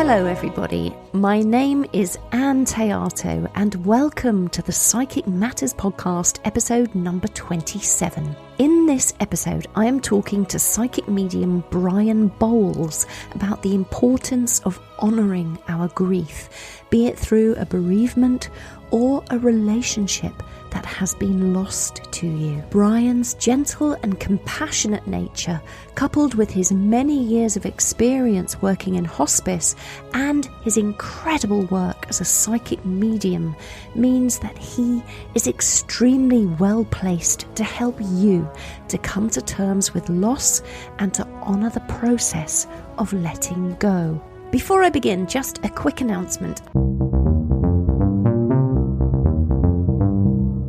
Hello everybody, my name is Ann Théato and welcome to the Psychic Matters podcast, episode number 27. In this episode, I am talking to psychic medium Brian Bowles about the importance of honouring our grief, be it through a bereavement or a relationship that has been lost to you. Brian's gentle and compassionate nature, coupled with his many years of experience working in hospice and his incredible work as a psychic medium, means that he is extremely well placed to help you to come to terms with loss and to honour the process of letting go. Before I begin, just a quick announcement.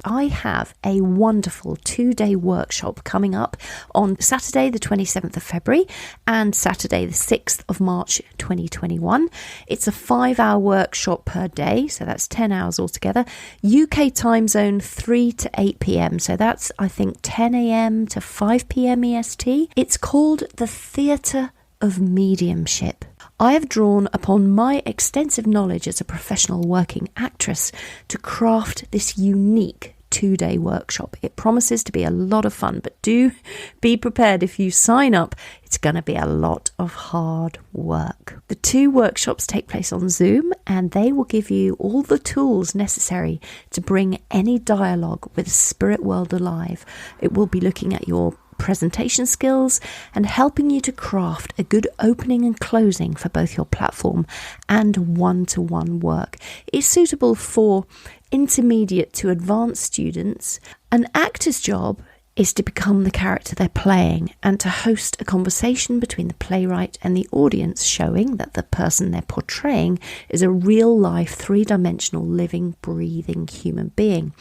I have a wonderful 2-day workshop coming up on Saturday the 27th of February and Saturday the 6th of March 2021. It's a 5-hour workshop per day, so that's 10 hours altogether. UK time zone 3 to 8 p.m, so that's I think 10 a.m. to 5 p.m. EST. It's called the Theatre of Mediumship. I have drawn upon my extensive knowledge as a professional working actress to craft this unique 2-day workshop. It promises to be a lot of fun, but do be prepared if you sign up. It's going to be a lot of hard work. The 2 workshops take place on Zoom, and they will give you all the tools necessary to bring any dialogue with the spirit world alive. It will be looking at your presentation skills and helping you to craft a good opening and closing for both your platform and one-to-one work. It's suitable for intermediate to advanced students. An actor's job is to become the character they're playing and to host a conversation between the playwright and the audience, showing that the person they're portraying is a real-life, 3-dimensional, living, breathing human being.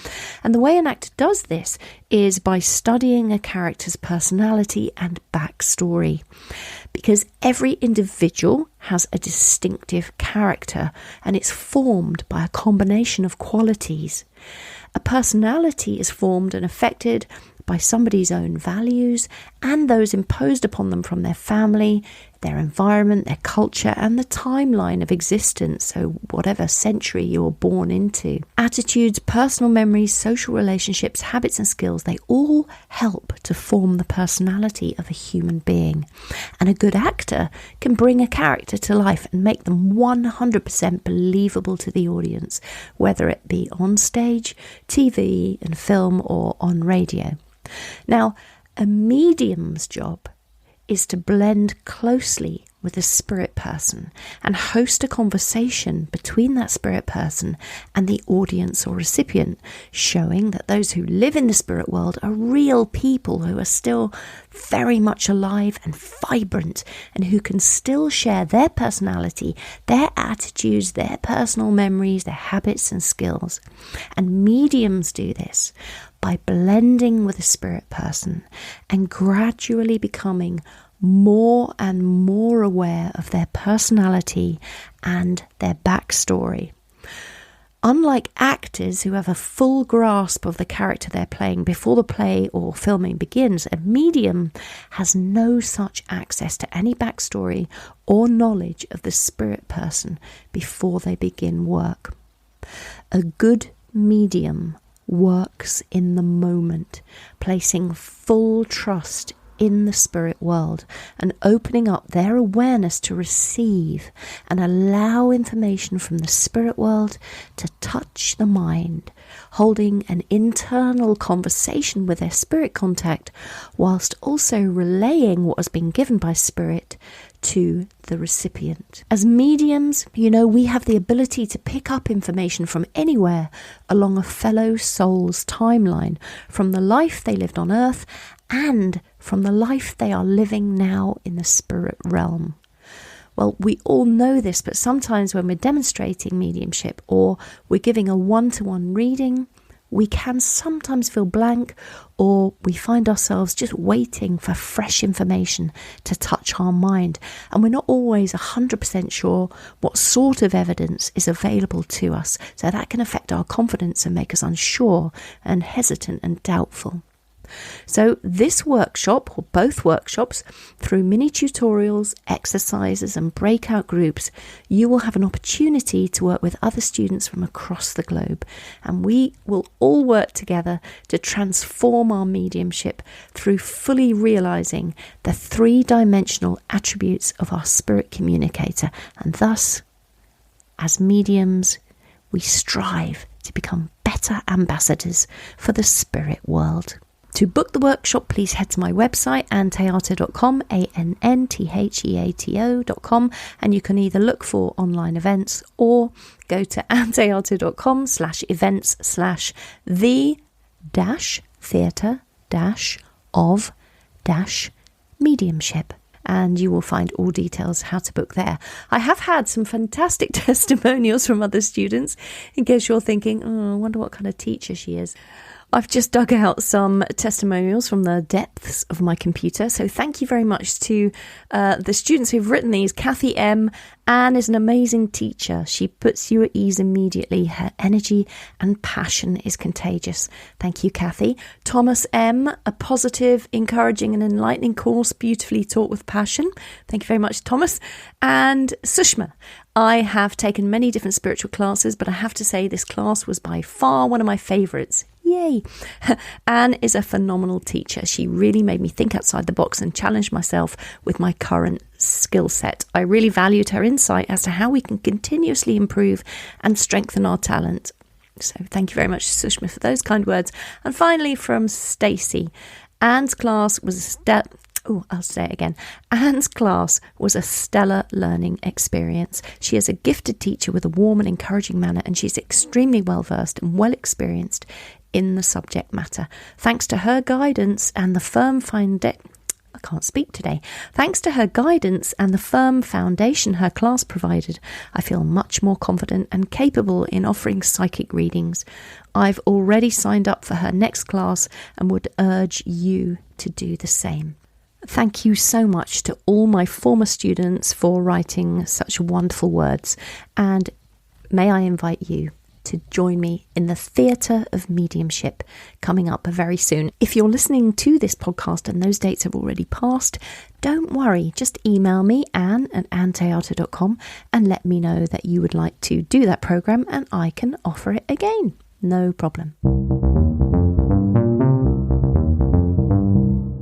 And the way an actor does this is by studying a character's personality and backstory. Because every individual has a distinctive character and it's formed by a combination of qualities. A personality is formed and affected by somebody's own values and those imposed upon them from their family, their environment, their culture, and the timeline of existence, so whatever century you were born into. Attitudes, personal memories, social relationships, habits and skills, they all help to form the personality of a human being. And a good actor can bring a character to life and make them 100% believable to the audience, whether it be on stage, TV and film, or on radio. Now, a medium's job is to blend closely with a spirit person and host a conversation between that spirit person and the audience or recipient, showing that those who live in the spirit world are real people who are still very much alive and vibrant and who can still share their personality, their attitudes, their personal memories, their habits and skills. And mediums do this by blending with a spirit person and gradually becoming more and more aware of their personality and their backstory. Unlike actors who have a full grasp of the character they're playing before the play or filming begins, a medium has no such access to any backstory or knowledge of the spirit person before they begin work. A good medium works in the moment, placing full trust in the spirit world and opening up their awareness to receive and allow information from the spirit world to touch the mind, holding an internal conversation with their spirit contact whilst also relaying what has been given by spirit to the recipient. As mediums, we have the ability to pick up information from anywhere along a fellow soul's timeline, from the life they lived on earth and from the life they are living now in the spirit realm. Well, we all know this, but sometimes when we're demonstrating mediumship or we're giving a one-to-one reading, we can sometimes feel blank, or we find ourselves just waiting for fresh information to touch our mind. And we're not always 100% sure what sort of evidence is available to us. So that can affect our confidence and make us unsure and hesitant and doubtful. So this workshop, or both workshops, through mini tutorials, exercises and breakout groups, you will have an opportunity to work with other students from across the globe, and we will all work together to transform our mediumship through fully realizing the three-dimensional attributes of our spirit communicator, and thus, as mediums, we strive to become better ambassadors for the spirit world. To book the workshop, please head to my website, anntheato.com, ANNTHEATO.com, and you can either look for online events or go to antheato.com/events/the-theatre-of-mediumship. And you will find all details how to book there. I have had some fantastic testimonials from other students, in case you're thinking, I wonder what kind of teacher she is. I've just dug out some testimonials from the depths of my computer. So thank you very much to the students who've written these. Kathy M. Anne is an amazing teacher. She puts you at ease immediately. Her energy and passion is contagious. Thank you, Kathy. Thomas M. A positive, encouraging and enlightening course, beautifully taught with passion. Thank you very much, Thomas. And Sushma. I have taken many different spiritual classes, but I have to say this class was by far one of my favourites. Yay! Anne is a phenomenal teacher. She really made me think outside the box and challenge myself with my current skill set. I really valued her insight as to how we can continuously improve and strengthen our talent. So thank you very much, Sushma, for those kind words. And finally, from Stacey, Anne's class was I'll say it again. Anne's class was a stellar learning experience. She is a gifted teacher with a warm and encouraging manner, and she's extremely well versed and well experienced in the subject matter. Thanks to her guidance and the firm Thanks to her guidance and the firm foundation her class provided, I feel much more confident and capable in offering psychic readings. I've already signed up for her next class and would urge you to do the same. Thank you so much to all my former students for writing such wonderful words, and may I invite you to join me in the Theatre of Mediumship coming up very soon. If you're listening to this podcast and those dates have already passed, don't worry, just email me, ann@anntheato.com, and let me know that you would like to do that programme and I can offer it again. No problem.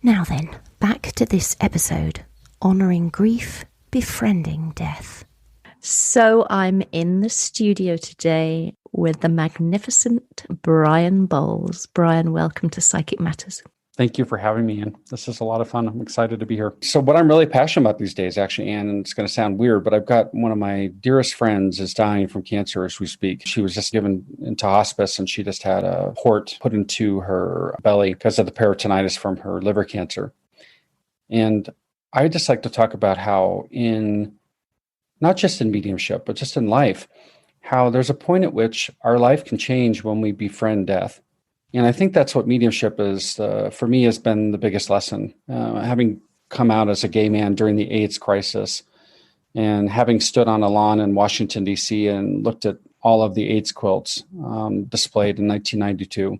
Now then, back to this episode, honouring grief, befriending death. So I'm in the studio today with the magnificent Brian Bowles. Brian, welcome to Psychic Matters. Thank you for having me, Ann. This is a lot of fun. I'm excited to be here. So what I'm really passionate about these days, actually, Ann, and it's going to sound weird, but I've got one of my dearest friends is dying from cancer as we speak. She was just given into hospice and she just had a port put into her belly because of the peritonitis from her liver cancer. And I just like to talk about how not just in mediumship, but just in life, how there's a point at which our life can change when we befriend death. And I think that's what mediumship is, for me, has been the biggest lesson. Having come out as a gay man during the AIDS crisis and having stood on a lawn in Washington, D.C. and looked at all of the AIDS quilts displayed in 1992.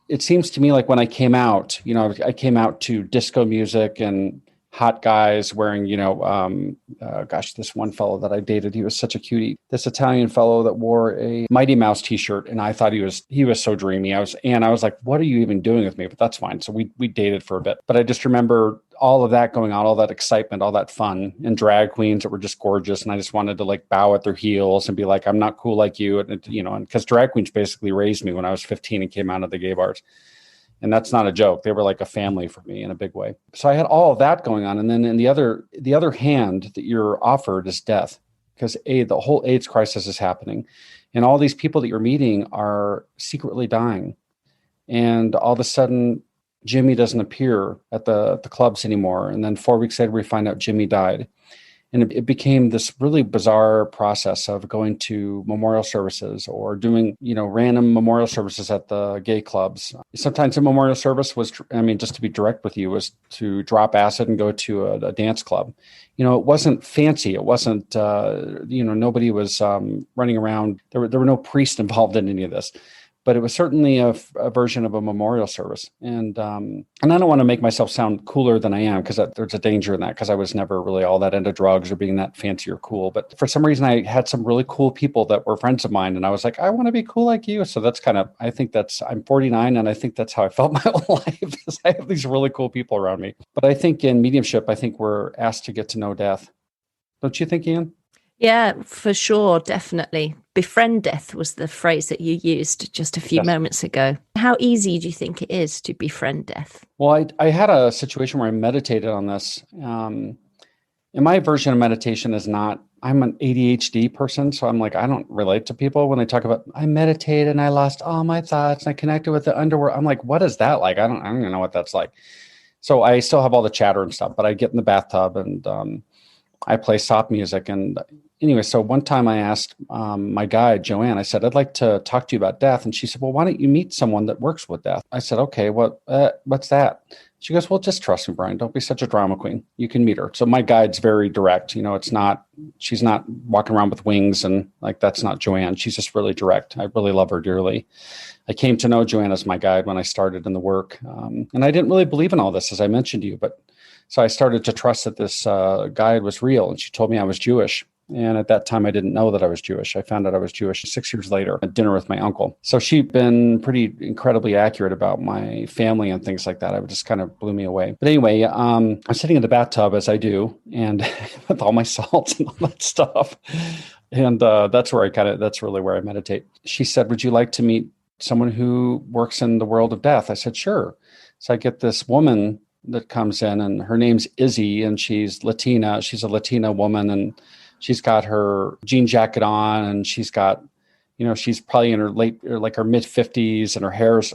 It seems to me like when I came out, I came out to disco music and hot guys wearing, this one fellow that I dated, he was such a cutie. This Italian fellow that wore a Mighty Mouse t-shirt, and I thought he was so dreamy. I was like, what are you even doing with me? But that's fine. So we dated for a bit. But I just remember all of that going on, all that excitement, all that fun, and drag queens that were just gorgeous. And I just wanted to bow at their heels and be like, I'm not cool like you. And because drag queens basically raised me when I was 15 and came out of the gay bars. And that's not a joke. They were like a family for me in a big way. So I had all of that going on. And then in the other hand that you're offered is death, because the whole AIDS crisis is happening. And all these people that you're meeting are secretly dying. And all of a sudden, Jimmy doesn't appear at the clubs anymore. And then 4 weeks later, we find out Jimmy died. And it became this really bizarre process of going to memorial services or doing, random memorial services at the gay clubs. Sometimes a memorial service was, just to be direct with you, was to drop acid and go to a dance club. It wasn't fancy. It wasn't, nobody was running around. There were no priests involved in any of this. but it was certainly a version of a memorial service. And I don't want to make myself sound cooler than I am, because there's a danger in that, because I was never really all that into drugs or being that fancy or cool. But for some reason, I had some really cool people that were friends of mine, and I was like, I want to be cool like you. So that's I'm 49, and I think that's how I felt my whole life, is I have these really cool people around me. But I think in mediumship, I think we're asked to get to know death. Don't you think, Ian? Yeah, for sure, definitely. Befriend death was the phrase that you used just a few moments ago. How easy do you think it is to befriend death? Well, I had a situation where I meditated on this. And my version of meditation is not, I'm an ADHD person. So I'm like, I don't relate to people when they talk about, I meditated and I lost all my thoughts and I connected with the underworld. I'm like, what is that like? I don't even know what that's like. So I still have all the chatter and stuff, but I get in the bathtub and I play soft music. And anyway, so one time I asked my guide, Joanne, I said, I'd like to talk to you about death. And she said, well, why don't you meet someone that works with death? I said, okay, what's that? She goes, well, just trust me, Brian. Don't be such a drama queen. You can meet her. So my guide's very direct. She's not walking around with wings and like, that's not Joanne. She's just really direct. I really love her dearly. I came to know Joanne as my guide when I started in the work. And I didn't really believe in all this, as I mentioned to you, but so I started to trust that this guide was real. And she told me I was Jewish. And at that time, I didn't know that I was Jewish. I found out I was Jewish 6 years later at dinner with my uncle. So she'd been pretty incredibly accurate about my family and things like that. It just kind of blew me away. But anyway, I'm sitting in the bathtub, as I do, and with all my salts and all that stuff. And that's really where I meditate. She said, would you like to meet someone who works in the world of death? I said, sure. So I get this woman that comes in, and her name's Izzy, and she's Latina. She's a Latina woman, and she's got her jean jacket on, and she's got, she's probably in her her mid 50s, and her hair's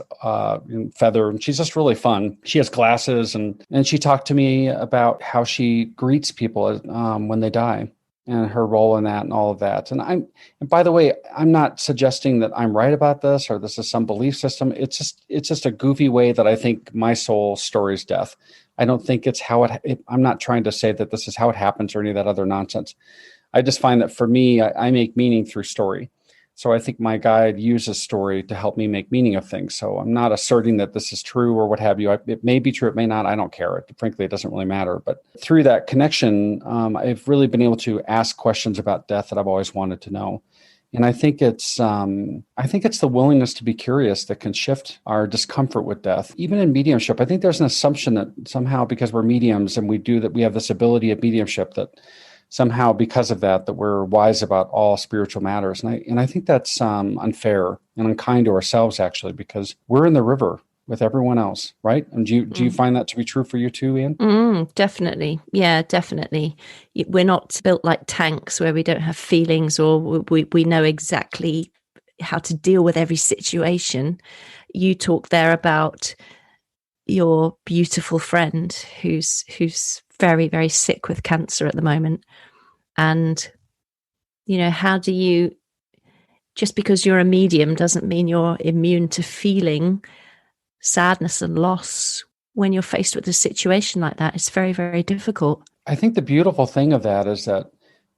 in feather, and she's just really fun. She has glasses, and she talked to me about how she greets people when they die, and her role in that and all of that. And by the way, I'm not suggesting that I'm right about this or this is some belief system. It's just a goofy way that I think my soul stories death. I don't think it's how I'm not trying to say that this is how it happens or any of that other nonsense. I just find that for me, I make meaning through story. So I think my guide uses story to help me make meaning of things. So I'm not asserting that this is true or what have you. It may be true, it may not. I don't care. Frankly, it doesn't really matter. But through that connection, I've really been able to ask questions about death that I've always wanted to know. And I think it's the willingness to be curious that can shift our discomfort with death. Even in mediumship, I think there's an assumption that somehow because we're mediums and we have this ability of mediumship that somehow because of that we're wise about all spiritual matters. And I think that's unfair and unkind to ourselves, actually, because we're in the river with everyone else, right? And do you find that to be true for you too, Ann? Definitely. Yeah, definitely. We're not built like tanks where we don't have feelings or we know exactly how to deal with every situation. You talk there about your beautiful friend who's very, very sick with cancer at the moment. And, how do you, just because you're a medium doesn't mean you're immune to feeling sadness and loss when you're faced with a situation like that. It's very, very difficult. I think the beautiful thing of that is that,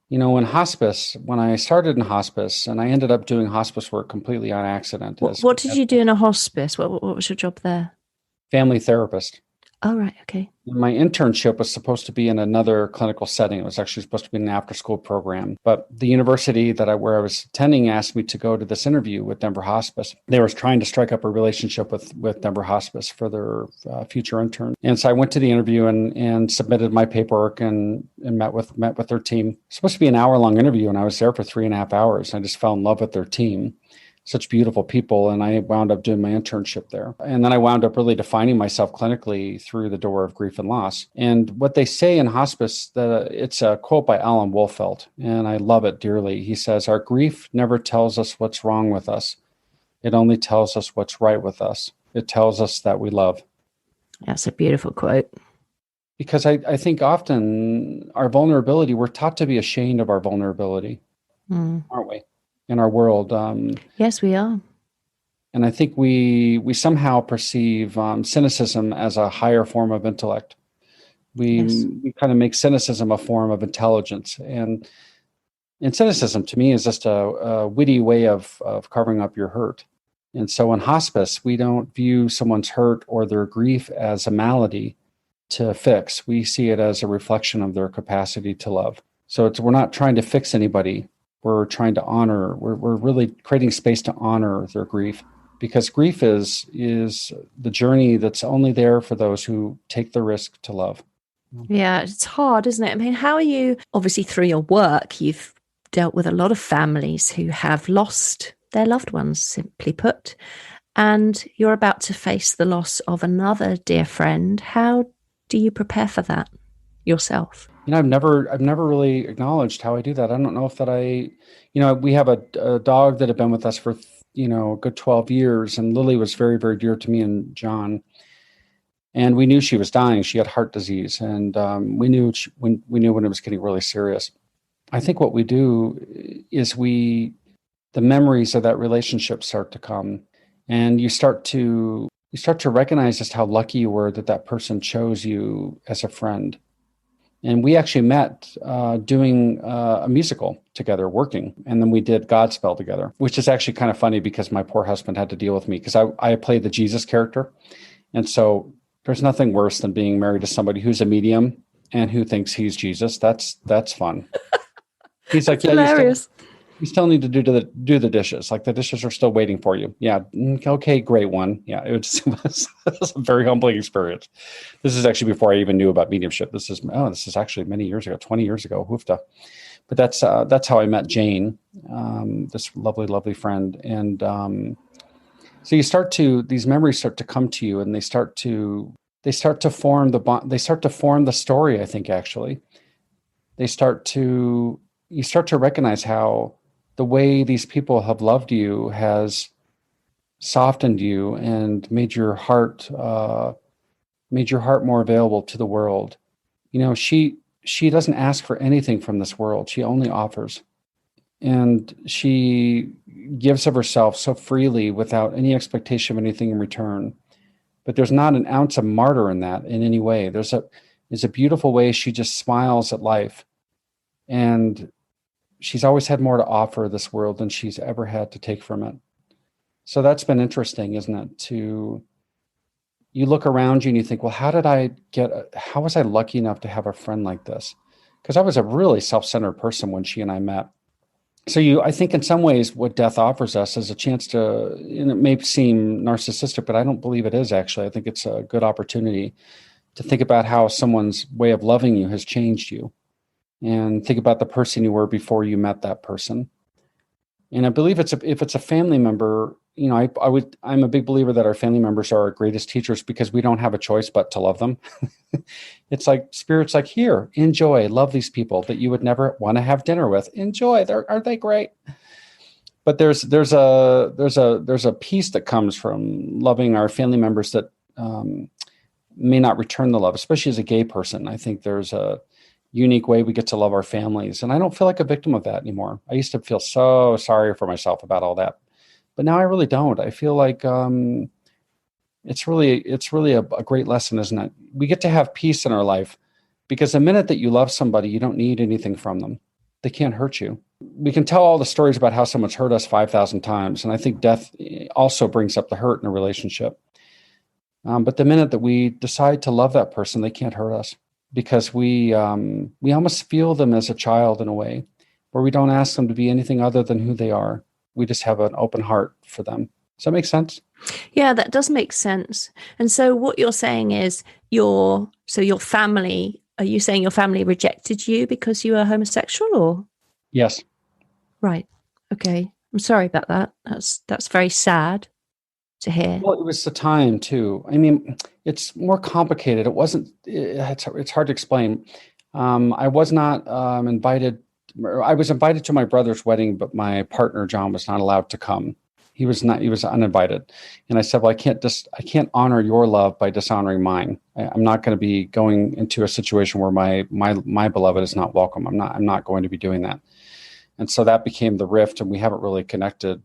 in hospice, when I started in hospice, and I ended up doing hospice work completely on accident. What did you do in a hospice? What was your job there? Family therapist. Oh, right. Okay. My internship was supposed to be in another clinical setting. It was actually supposed to be an after-school program. But the university where I was attending asked me to go to this interview with Denver Hospice. They were trying to strike up a relationship with Denver Hospice for their future intern. And so I went to the interview and submitted my paperwork and met with their team. It was supposed to be an hour-long interview, and I was there for 3.5 hours. I just fell in love with their team. Such beautiful people. And I wound up doing my internship there. And then I wound up really defining myself clinically through the door of grief and loss. And what they say in hospice, it's a quote by Alan Wolfelt, and I love it dearly. He says, our grief never tells us what's wrong with us. It only tells us what's right with us. It tells us that we love. That's a beautiful quote. Because I think often our vulnerability, we're taught to be ashamed of our vulnerability, aren't we? In our world. Yes, we are. And I think we somehow perceive cynicism as a higher form of intellect. We kind of make cynicism a form of intelligence. And cynicism to me is just a witty way of covering up your hurt. And so in hospice, we don't view someone's hurt or their grief as a malady to fix. We see it as a reflection of their capacity to love. So we're not trying to fix anybody. We're trying to honor, we're really creating space to honor their grief, because grief is the journey that's only there for those who take the risk to love. Yeah, it's hard, isn't it? I mean, how are you, obviously through your work, you've dealt with a lot of families who have lost their loved ones, simply put, and you're about to face the loss of another dear friend. How do you prepare for that yourself? I've never really acknowledged how I do that. I don't know if that we have a dog that had been with us for, a good 12 years, and Lily was very, very dear to me and John. And we knew she was dying. She had heart disease, and we knew when it was getting really serious. I think what we do is the memories of that relationship start to come, and you start to recognize just how lucky you were that person chose you as a friend. And we actually met doing a musical together, working. And then we did Godspell together, which is actually kind of funny because my poor husband had to deal with me because I played the Jesus character. And so there's nothing worse than being married to somebody who's a medium and who thinks he's Jesus. That's fun. He's like, yeah, hilarious. You still need to do the dishes. Like the dishes are still waiting for you. Yeah. Okay. Great one. Yeah. It was a very humbling experience. This is actually before I even knew about mediumship. This is actually many years ago, 20 years ago. Hoofta. But that's how I met Jane, this lovely, lovely friend. And so these memories start to come to you, and they start to form the bond. They start to form the story. I think actually, you start to recognize how the way these people have loved you has softened you and made your heart more available to the world. She doesn't ask for anything from this world. She only offers. And she gives of herself so freely without any expectation of anything in return. But there's not an ounce of martyr in that in any way. There's a beautiful way she just smiles at life. And she's always had more to offer this world than she's ever had to take from it. So that's been interesting, isn't it? You look around you and you think, well, how was I lucky enough to have a friend like this? Because I was a really self-centered person when she and I met. So I think in some ways what death offers us is a chance to, and it may seem narcissistic, but I don't believe it is actually. I think it's a good opportunity to think about how someone's way of loving you has changed you, and think about the person you were before you met that person. And I believe if it's a family member, I'm a big believer that our family members are our greatest teachers because we don't have a choice but to love them. It's like Spirit's like, here, enjoy, love these people that you would never want to have dinner with. Enjoy, aren't they great? But there's a peace that comes from loving our family members that may not return the love, especially as a gay person. I think there's a unique way we get to love our families. And I don't feel like a victim of that anymore. I used to feel so sorry for myself about all that. But now I really don't. I feel like it's really a great lesson, isn't it? We get to have peace in our life because the minute that you love somebody, you don't need anything from them. They can't hurt you. We can tell all the stories about how someone's hurt us 5,000 times. And I think death also brings up the hurt in a relationship. But the minute that we decide to love that person, they can't hurt us because we almost feel them as a child in a way where we don't ask them to be anything other than who they are. We just have an open heart for them. Does that make sense? Yeah, that does make sense. And so what you're saying is your family, are you saying your family rejected you because you were homosexual or? Yes. Right. Okay. I'm sorry about that. That's very sad to hear. Well, it was the time too. I mean, it's more complicated. It's hard to explain. I was not invited. I was invited to my brother's wedding, but my partner, John, was not allowed to come. He was uninvited. And I said, well, I can't honor your love by dishonoring mine. I'm not going to be going into a situation where my beloved is not welcome. I'm not going to be doing that. And so that became the rift, and we haven't really connected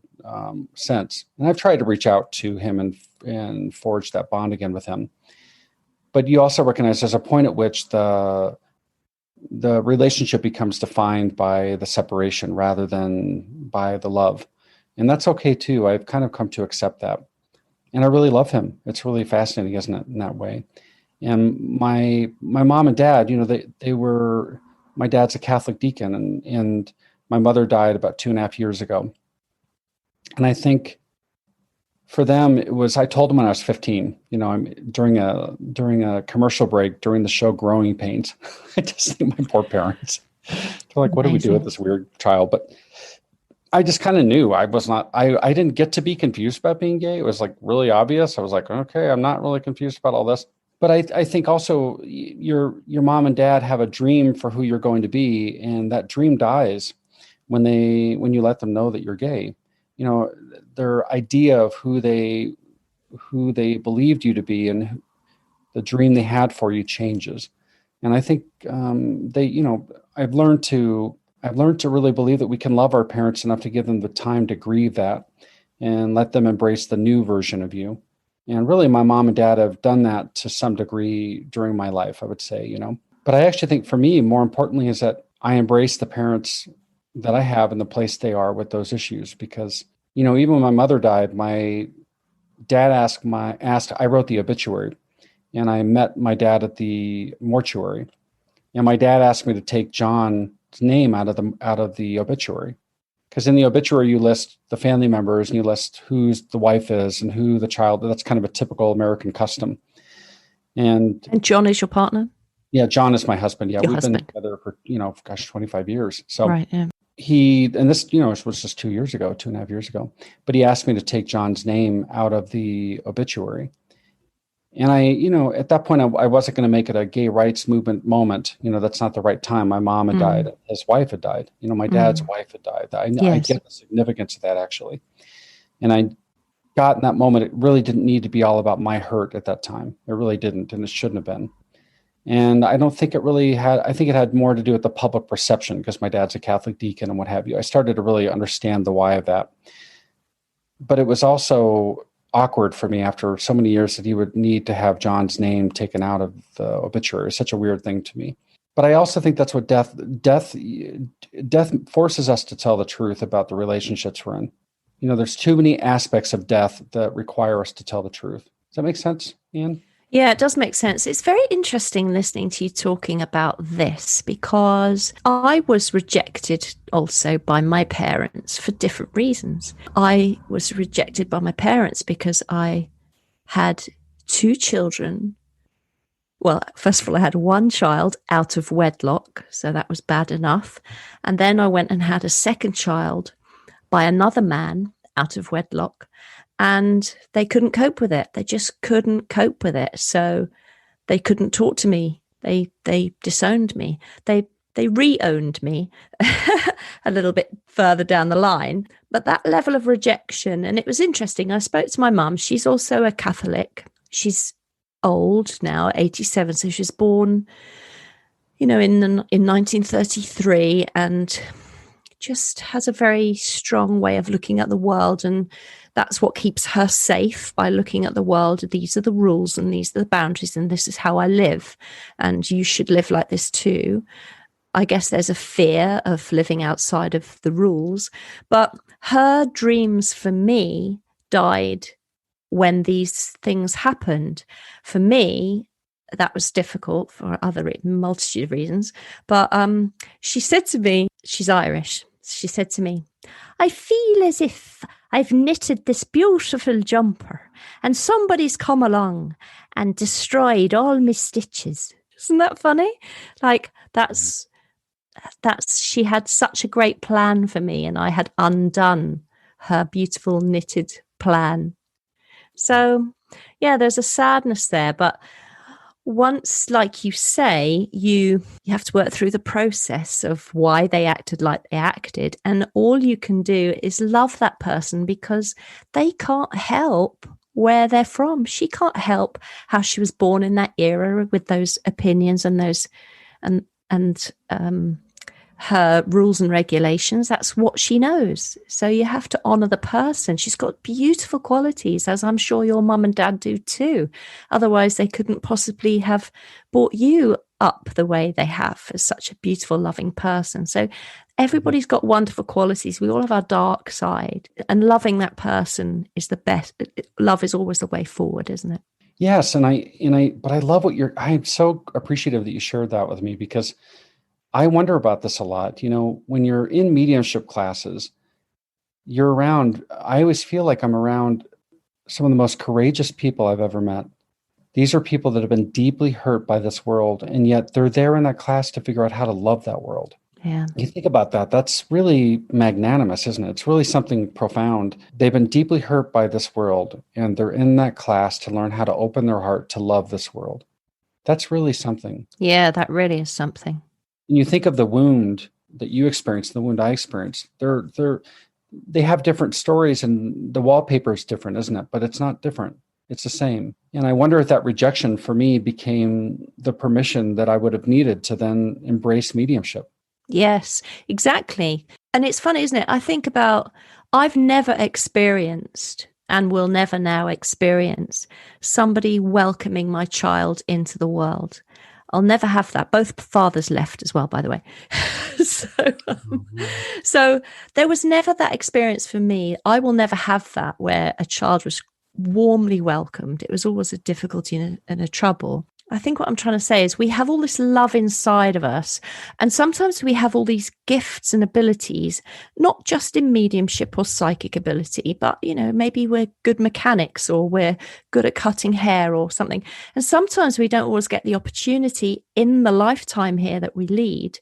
since. And I've tried to reach out to him and forge that bond again with him. But you also recognize there's a point at which the relationship becomes defined by the separation rather than by the love. And that's okay too. I've kind of come to accept that. And I really love him. It's really fascinating, isn't it, in that way? And my mom and dad, they were, my dad's a Catholic deacon, and my mother died about 2.5 years ago. And I think for them, it was, I told them when I was 15, I'm during a commercial break during the show Growing Pains. I just think my poor parents, they're like, what do we do with this weird child? But I just kind of knew I didn't get to be confused about being gay. It was like really obvious. I was like, okay, I'm not really confused about all this. But I think also your mom and dad have a dream for who you're going to be. And that dream dies when you let them know that you're gay. Their idea of who they believed you to be and the dream they had for you changes. And I think I've learned to really believe that we can love our parents enough to give them the time to grieve that and let them embrace the new version of you. And really, my mom and dad have done that to some degree during my life, I would say, But I actually think for me, more importantly, is that I embrace the parents that I have in the place they are with those issues. Because, even when my mother died, my dad I wrote the obituary, and I met my dad at the mortuary. And my dad asked me to take John's name out of the obituary. Because in the obituary, you list the family members and you list who the wife is and who the child. That's kind of a typical American custom. And John is your partner? Yeah, John is my husband. Yeah, we've been together for, 25 years. So right, yeah. This, was just 2.5 years ago. But he asked me to take John's name out of the obituary. And at that point, I wasn't going to make it a gay rights movement moment. That's not the right time. My mom had died. His wife had died. My dad's wife had died. I get the significance of that, actually. And I got in that moment, it really didn't need to be all about my hurt at that time. It really didn't, and it shouldn't have been. And I don't think it really had, I think it had more to do with the public perception because my dad's a Catholic deacon and what have you. I started to really understand the why of that. But it was also awkward for me after so many years that he would need to have John's name taken out of the obituary. It's such a weird thing to me. But I also think that's what death forces us to tell the truth about the relationships we're in. There's too many aspects of death that require us to tell the truth. Does that make sense, Ann? Yeah, it does make sense. It's very interesting listening to you talking about this because I was rejected also by my parents for different reasons. I was rejected by my parents because I had 2 children. Well, first of all, I had 1 child out of wedlock, so that was bad enough. And then I went and had a second child by another man out of wedlock. And they couldn't cope with it. They just couldn't cope with it. So they couldn't talk to me. They disowned me. They re-owned me a little bit further down the line. But that level of rejection, and it was interesting. I spoke to my mum. She's also a Catholic. She's old now, 87. So she was born, in 1933, and just has a very strong way of looking at the world, and that's what keeps her safe, by looking at the world. These are the rules and these are the boundaries and this is how I live, and you should live like this too. I guess there's a fear of living outside of the rules, but her dreams for me died when these things happened. For me, that was difficult for other multitude of reasons. But she said to me, she's Irish. She said to me, I feel as if I've knitted this beautiful jumper and somebody's come along and destroyed all my stitches. Isn't that funny? Like that's she had such a great plan for me, and I had undone her beautiful knitted plan. So yeah, there's a sadness there, but once, like you say, you have to work through the process of why they acted like they acted. And all you can do is love that person because they can't help where they're from. She can't help how she was born in that era with those opinions and those and her rules and regulations. That's what she knows. So you have to honor the person. She's got beautiful qualities, as I'm sure your mum and dad do too. Otherwise, they couldn't possibly have brought you up the way they have as such a beautiful, loving person. So everybody's got wonderful qualities. We all have our dark side, and loving that person is the best. Love is always the way forward, isn't it? Yes, but I love I'm so appreciative that you shared that with me, because I wonder about this a lot. When you're in mediumship classes, I always feel like I'm around some of the most courageous people I've ever met. These are people that have been deeply hurt by this world, and yet they're there in that class to figure out how to love that world. Yeah. You think about that, that's really magnanimous, isn't it? It's really something profound. They've been deeply hurt by this world, and they're in that class to learn how to open their heart to love this world. That's really something. Yeah, that really is something. And you think of the wound that you experienced, the wound I experienced. They have different stories, and the wallpaper is different, isn't it? But it's not different. It's the same. And I wonder if that rejection for me became the permission that I would have needed to then embrace mediumship. Yes, exactly. And it's funny, isn't it? I think about, I've never experienced and will never now experience somebody welcoming my child into the world. I'll never have that. Both fathers left as well, by the way. So there was never that experience for me. I will never have that where a child was warmly welcomed. It was always a difficulty and a trouble. I think what I'm trying to say is we have all this love inside of us, and sometimes we have all these gifts and abilities, not just in mediumship or psychic ability, but, maybe we're good mechanics, or we're good at cutting hair or something. And sometimes we don't always get the opportunity in the lifetime here that we lead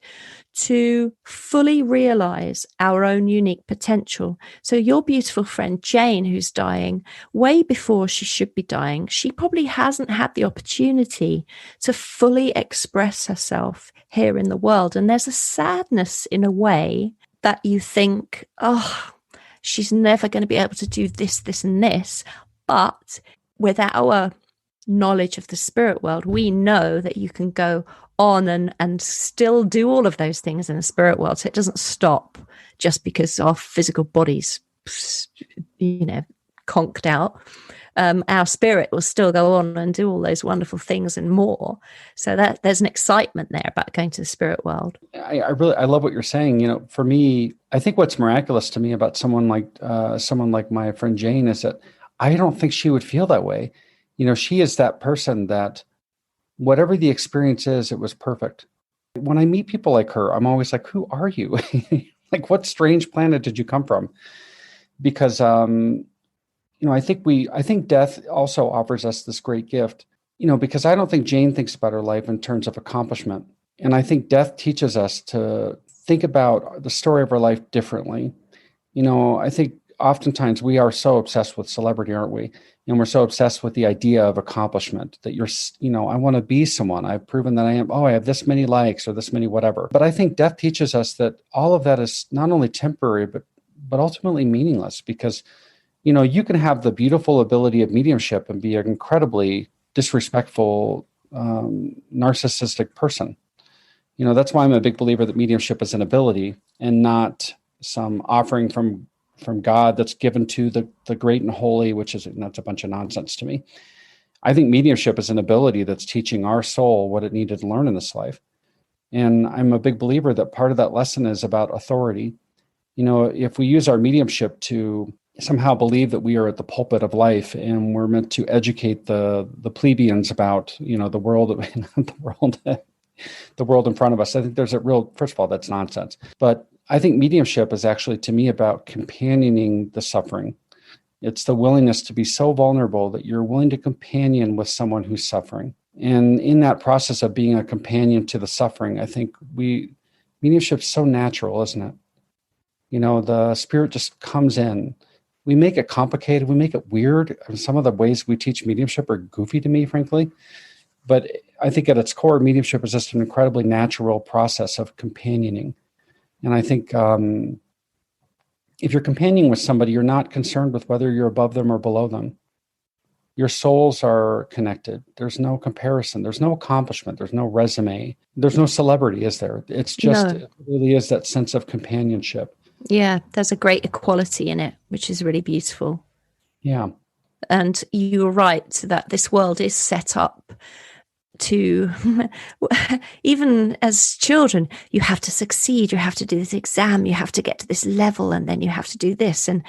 to fully realize our own unique potential. So your beautiful friend Jane, who's dying way before she should be dying, she probably hasn't had the opportunity to fully express herself here in the world. And there's a sadness in a way that you think, oh, she's never going to be able to do this, this, and this. But with our knowledge of the spirit world, we know that you can go on and still do all of those things in the spirit world. So it doesn't stop just because our physical bodies, conked out. Our spirit will still go on and do all those wonderful things and more. So that there's an excitement there about going to the spirit world. I love what you're saying. For me, I think what's miraculous to me about someone like my friend Jane is that I don't think she would feel that way. She is that person that whatever the experience is, it was perfect. When I meet people like her, I'm always like, who are you? Like, what strange planet did you come from? Because, I think death also offers us this great gift, because I don't think Jane thinks about her life in terms of accomplishment. And I think death teaches us to think about the story of our life differently. I think oftentimes we are so obsessed with celebrity, aren't we? And we're so obsessed with the idea of accomplishment that I want to be someone. I've proven that I am. Oh, I have this many likes or this many whatever. But I think death teaches us that all of that is not only temporary, but ultimately meaningless, because, you can have the beautiful ability of mediumship and be an incredibly disrespectful, narcissistic person. That's why I'm a big believer that mediumship is an ability and not some offering from God that's given to the great and holy, that's a bunch of nonsense to me. I think mediumship is an ability that's teaching our soul what it needed to learn in this life. And I'm a big believer that part of that lesson is about authority. If we use our mediumship to somehow believe that we are at the pulpit of life and we're meant to educate the plebeians about, the world, the world in front of us, I think there's first of all, that's nonsense. But I think mediumship is actually, to me, about companioning the suffering. It's the willingness to be so vulnerable that you're willing to companion with someone who's suffering. And in that process of being a companion to the suffering, I think mediumship's so natural, isn't it? The spirit just comes in. We make it complicated. We make it weird. Some of the ways we teach mediumship are goofy to me, frankly. But I think at its core, mediumship is just an incredibly natural process of companioning. And I think if you're companioning with somebody, you're not concerned with whether you're above them or below them. Your souls are connected. There's no comparison. There's no accomplishment. There's no resume. There's no celebrity, is there? It's just, No. it really is that sense of companionship. Yeah, there's a great equality in it, which is really beautiful. Yeah. And you're right that this world is set up to, even as children, you have to succeed, you have to do this exam, you have to get to this level, and then you have to do this. And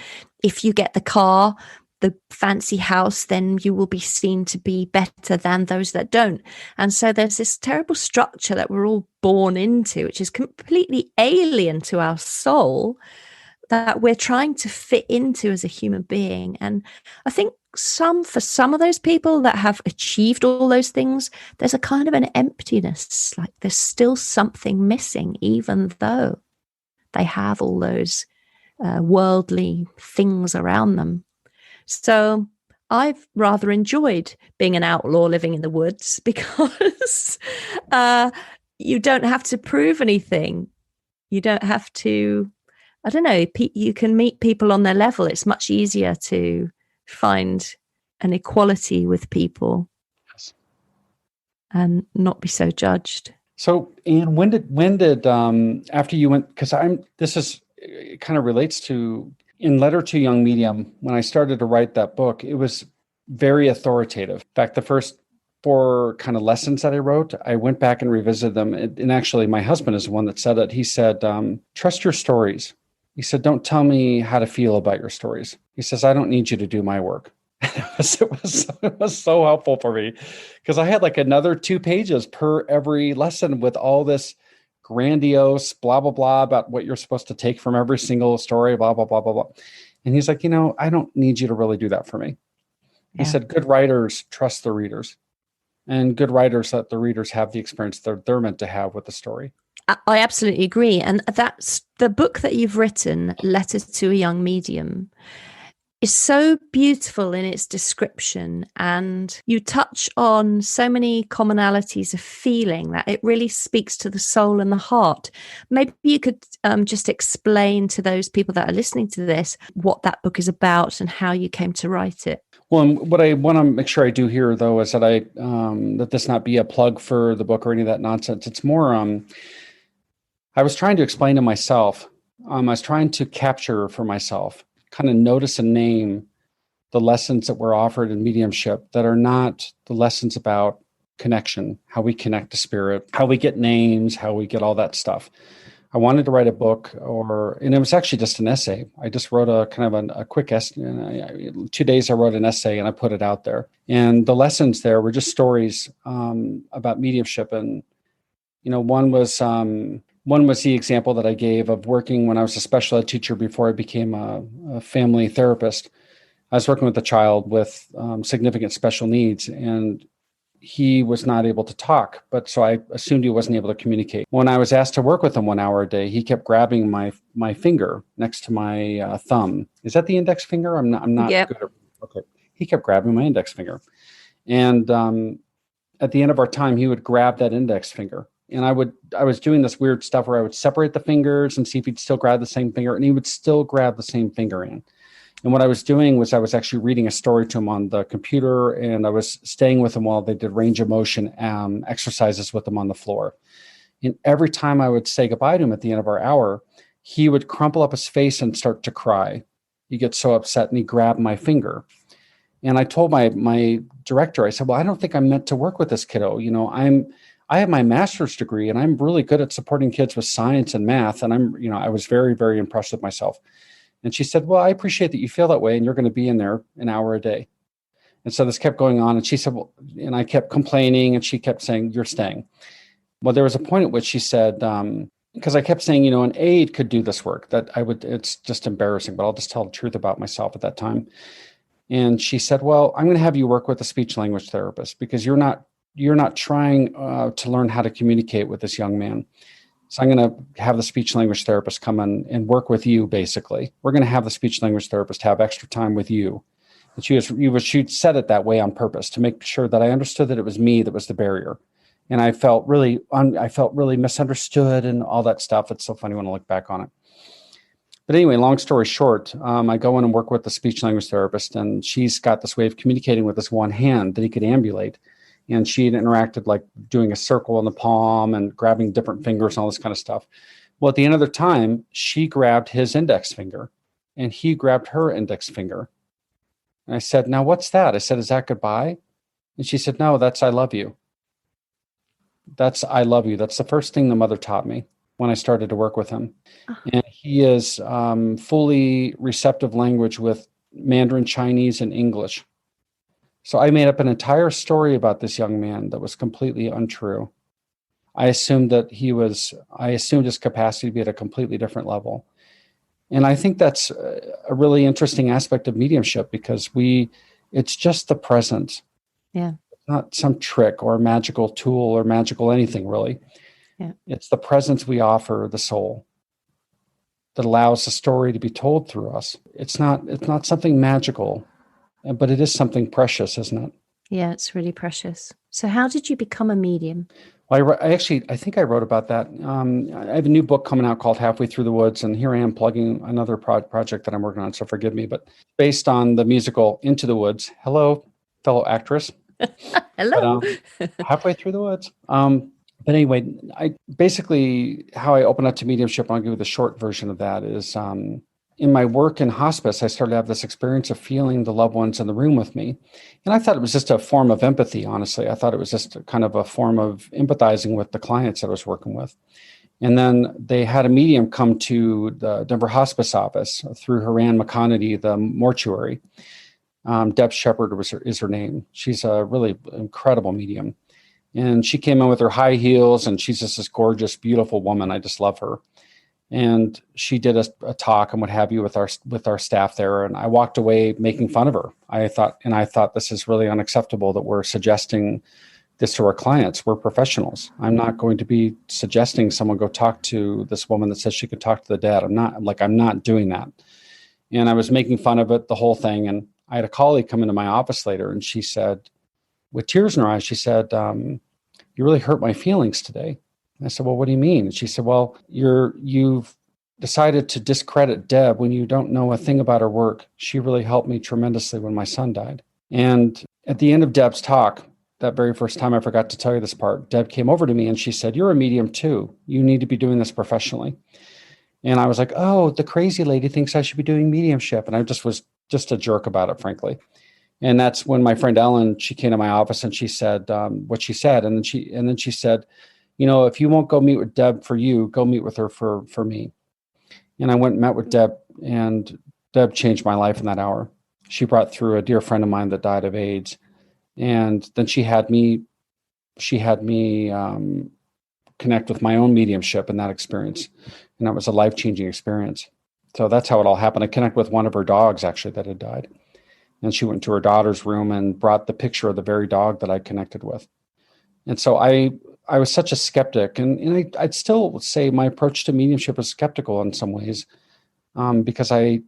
if you get the car, the fancy house, then you will be seen to be better than those that don't. And so there's this terrible structure that we're all born into, which is completely alien to our soul, that we're trying to fit into as a human being. And I think for some of those people that have achieved all those things, there's a kind of an emptiness, like there's still something missing, even though they have all those worldly things around them. So I've rather enjoyed being an outlaw living in the woods because you don't have to prove anything. You don't have to, I don't know, you can meet people on their level. It's much easier to find an equality with people. Yes. And not be so judged. So, Anne, when did after you went, because it kind of relates to in Letter to Young Medium, when I started to write that book, it was very authoritative. In fact, the first 4 kind of lessons that I wrote, I went back and revisited them. And actually, my husband is the one that said it. He said, trust your stories. He said, don't tell me how to feel about your stories. He says, I don't need you to do my work. It was so helpful for me because I had like another 2 pages per every lesson with all this grandiose blah, blah, blah about what you're supposed to take from every single story, blah, blah, blah, blah, blah. And he's like, I don't need you to really do that for me. He said, good writers trust the readers, and good writers let the readers have the experience they're meant to have with the story. I absolutely agree. And that's the book that you've written, Letter to a Young Medium, is so beautiful in its description, and you touch on so many commonalities of feeling that it really speaks to the soul and the heart. Maybe you could just explain to those people that are listening to this what that book is about and how you came to write it. Well, and what I want to make sure I do here, though, is that that this not be a plug for the book or any of that nonsense. It's more, I was trying to explain to myself, I was trying to capture for myself, kind of notice and name the lessons that were offered in mediumship that are not the lessons about connection, how we connect to spirit, how we get names, how we get all that stuff. I wanted to write a book, and it was actually just an essay. I just wrote a kind of a quick essay. 2 days I wrote an essay and I put it out there. And the lessons there were just stories about mediumship. And, one was the example that I gave of working when I was a special ed teacher before I became a family therapist. I was working with a child with significant special needs, and he was not able to talk, but so I assumed he wasn't able to communicate. When I was asked to work with him 1 hour a day, he kept grabbing my finger next to my thumb. Is that the index finger? I'm not Yep. good at. Okay. He kept grabbing my index finger, and at the end of our time, he would grab that index finger. And I was doing this weird stuff where I would separate the fingers and see if he'd still grab the same finger, and he would still grab the same finger in. And what I was doing was I was actually reading a story to him on the computer, and I was staying with him while they did range of motion exercises with him on the floor. And every time I would say goodbye to him at the end of our hour, he would crumple up his face and start to cry. He gets so upset, and he grabbed my finger. And I told my director, I said, well, I don't think I'm meant to work with this kiddo. I have my master's degree, and I'm really good at supporting kids with science and math. And I was very, very impressed with myself. And she said, well, I appreciate that you feel that way, and you're going to be in there an hour a day. And so this kept going on. And she said, well, and I kept complaining, and she kept saying, you're staying. Well, there was a point at which she said, because I kept saying, an aide could do this work, it's just embarrassing, but I'll just tell the truth about myself at that time. And she said, well, I'm going to have you work with a speech language therapist because you're not trying to learn how to communicate with this young man. So I'm going to have the speech language therapist come in and work with you, basically. We're going to have the speech language therapist have extra time with you. And she said it that way on purpose to make sure that I understood that it was me that was the barrier. And I felt really misunderstood and all that stuff. It's so funny when I look back on it. But anyway, long story short, I go in and work with the speech language therapist, and she's got this way of communicating with this one hand that he could ambulate. And she had interacted like doing a circle in the palm and grabbing different fingers and all this kind of stuff. Well, at the end of the time, she grabbed his index finger and he grabbed her index finger. And I said, now what's that? I said, is that goodbye? And she said, no, that's I love you. That's I love you. That's the first thing the mother taught me when I started to work with him. And he is fully receptive language with Mandarin, Chinese, and English. So I made up an entire story about this young man that was completely untrue. I assumed his capacity to be at a completely different level. And I think that's a really interesting aspect of mediumship, because it's just the present. Yeah. Not some trick or magical tool or magical anything, really. Yeah. It's the presence we offer the soul that allows the story to be told through us. It's not something magical, but it is something precious, isn't it? Yeah, it's really precious. So how did you become a medium? Well, I think I wrote about that. I have a new book coming out called Halfway Through the Woods, and here I am plugging another project that I'm working on, so forgive me, but based on the musical Into the Woods. Hello, fellow actress. Hello. But, Halfway Through the Woods. But anyway, how I open up to mediumship, I'll give you the short version of that, is in my work in hospice, I started to have this experience of feeling the loved ones in the room with me. And I thought it was just a form of empathy, honestly. I thought it was just kind of a form of empathizing with the clients that I was working with. And then they had a medium come to the Denver hospice office through Haran McConaty, the mortuary. Deb Shepard is her name. She's a really incredible medium. And she came in with her high heels, and she's just this gorgeous, beautiful woman. I just love her. And she did a talk and what have you with our staff there. And I walked away making fun of her. I thought this is really unacceptable that we're suggesting this to our clients. We're professionals. I'm not going to be suggesting someone go talk to this woman that says she could talk to the dead. I'm not doing that. And I was making fun of it, the whole thing. And I had a colleague come into my office later, and she said, with tears in her eyes, she said, you really hurt my feelings today. I said, well, what do you mean? And she said, well, you've decided to discredit Deb when you don't know a thing about her work. She really helped me tremendously when my son died. And at the end of Deb's talk, that very first time, I forgot to tell you this part, Deb came over to me and she said, you're a medium too. You need to be doing this professionally. And I was like, oh, the crazy lady thinks I should be doing mediumship. And I just was just a jerk about it, frankly. And that's when my friend Ellen, she came to my office and she said what she said. And then she said, if you won't go meet with Deb for you, go meet with her for me. And I went and met with Deb, and Deb changed my life in that hour. She brought through a dear friend of mine that died of AIDS. And then she had me connect with my own mediumship in that experience. And that was a life-changing experience. So that's how it all happened. I connected with one of her dogs, actually, that had died. And she went to her daughter's room and brought the picture of the very dog that I connected with. And so I was such a skeptic, and I'd still say my approach to mediumship is skeptical in some ways, because I